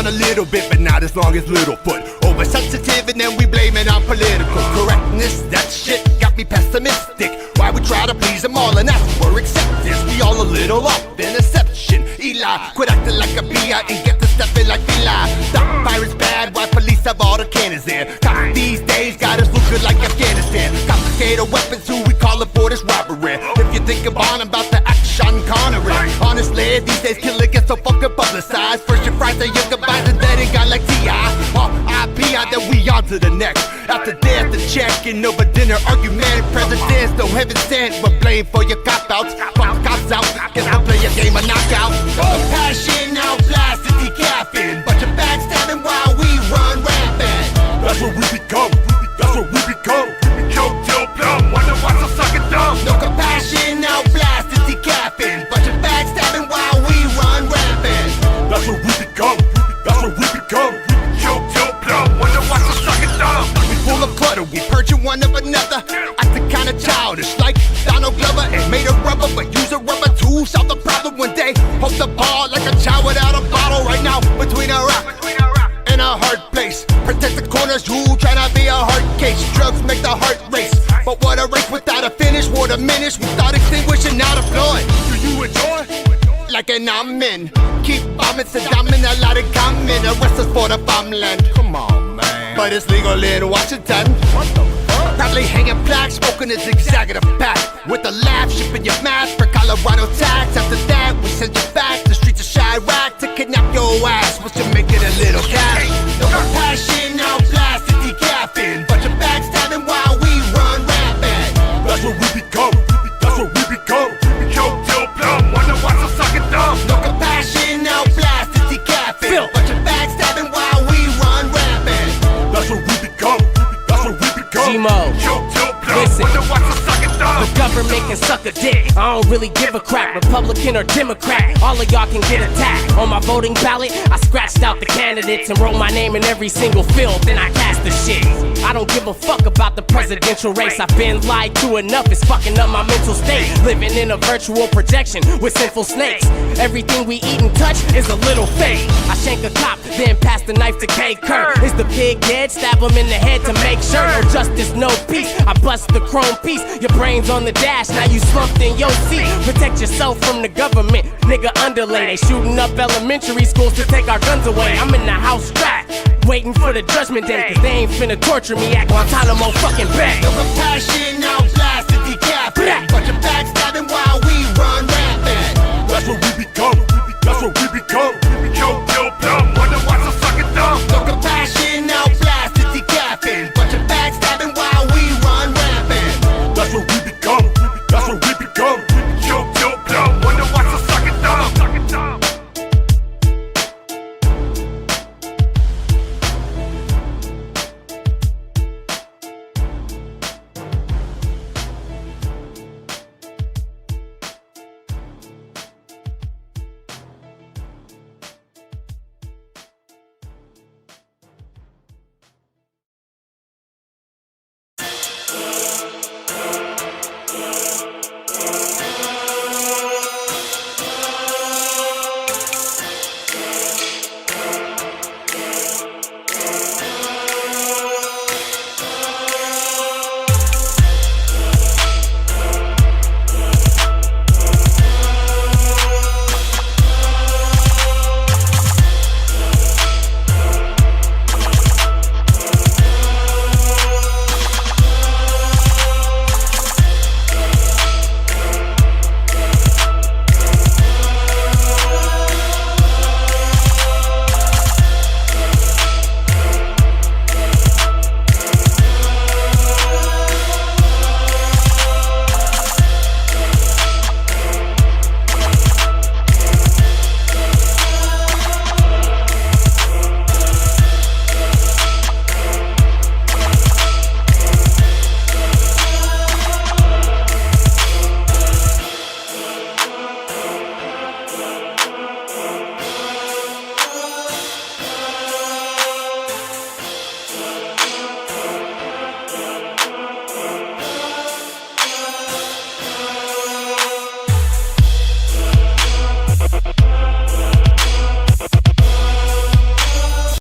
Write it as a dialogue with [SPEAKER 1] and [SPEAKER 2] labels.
[SPEAKER 1] on a little bit, but not as long as Littlefoot. Oversensitive and then we blame it on political correctness. That shit got me pessimistic. Why we try to please them all and ask for acceptance? We all a little off in exception. Eli, quit acting like a PI and get to stepping like Eli. Stop pirates bad, why police have all the cannons there? Cops these days got us looking like Afghanistan. Confiscated weapons, who we call it for this robbery. If you think about the action Connery, honestly, these days killing gets so fucking publicized. First you fry the younger guys and then it got like T.I. R.I.P. then we on to the next. After death, the checking over dinner argument. Presidents, no heaven sent, but blame for your cop-outs. Fuck the cops out, guess I'll play a game of knockout. Passion out, blasted, decaffeine. Bunch of backstabbing while we run rampant.
[SPEAKER 2] That's what we become. That's what we become. We choke till plumb. Wonder why so sucking dumb.
[SPEAKER 1] No compassion, out blasted, decaffeine. Bunch of backstabbing while we run rampant.
[SPEAKER 2] That's what we become. That's what we become. We choke till plumb. Wonder why so sucking dumb.
[SPEAKER 1] We full of clutter, we purging one of another. Acting kinda childish, like Donald Glover. Ain't made of rubber, but use a rubber to solve the problem one day. Hold the ball like a child without a bottle. Right now, between a rock and a hard place. Protect the corners, you tryna be a hard case. Drugs make the heart race, but what a race without a finish. War diminish, we start extinguishing, not applaud.
[SPEAKER 2] Do you enjoy?
[SPEAKER 1] Like an amen. Keep bombing Saddam and a lot of common. Arrest us for the bombland.
[SPEAKER 2] Come on, man.
[SPEAKER 1] But it's legal in Washington.
[SPEAKER 2] What the fuck?
[SPEAKER 1] Proudly hanging plaques, smoking a zigzag of the pack. With a laugh, shipping your mask for Colorado tax. After that, we send you back. The streets of Chirac to kidnap your ass. Once you make it a little cash. No compassion, now blasted, decaffeine. Bunch of backstabbing while we run rampant.
[SPEAKER 2] That's what we become. That's what we become. We choke till plumb. Wonder why so sucking dumb.
[SPEAKER 1] No compassion, now blasted, decaffeine. Bunch of backstabbing while we run rampant.
[SPEAKER 2] That's what we become. That's what we become.
[SPEAKER 3] G-Mo.
[SPEAKER 2] Choke till plumb.
[SPEAKER 3] Listen.
[SPEAKER 2] Wonder why so sucking dumb.
[SPEAKER 3] The government can suck a dick. I don't really give a crap, Republican or Democrat. All of y'all can get attacked. On my voting ballot, I scratched out the candidates and wrote my name in every single field. Then I cast the shit. I don't give a fuck about the presidential race. I've been lied to enough, it's fucking up my mental state. Living in a virtual projection with sinful snakes. Everything we eat and touch is a little fake. I shank a cop, then pass the knife to K. Kerr. Is the pig dead? Stab him in the head to make sure. No justice, no peace. I bust the chrome piece. Your brain's on the dash, now you slumped in your seat. Protect yourself from the government, nigga underlay. They shooting up elementary schools to take our guns away. I'm in the house strapped, waiting for the judgment day. Cause they ain't finna torture me at Guantanamo fucking Bay.
[SPEAKER 1] No compassion, now blasted, decaffeine. Bunch of backstabbing while we run rampant.
[SPEAKER 2] That's what we become. That's what we become. We choke till plumb. Wonder why so sucking dumb.
[SPEAKER 1] No compassion, now blasted, decaffeine. Bunch of backstabbing while we run rampant.
[SPEAKER 2] That's what we become. That's what we become. We choke till plumb. Wonder why so sucking dumb. Sucking dumb.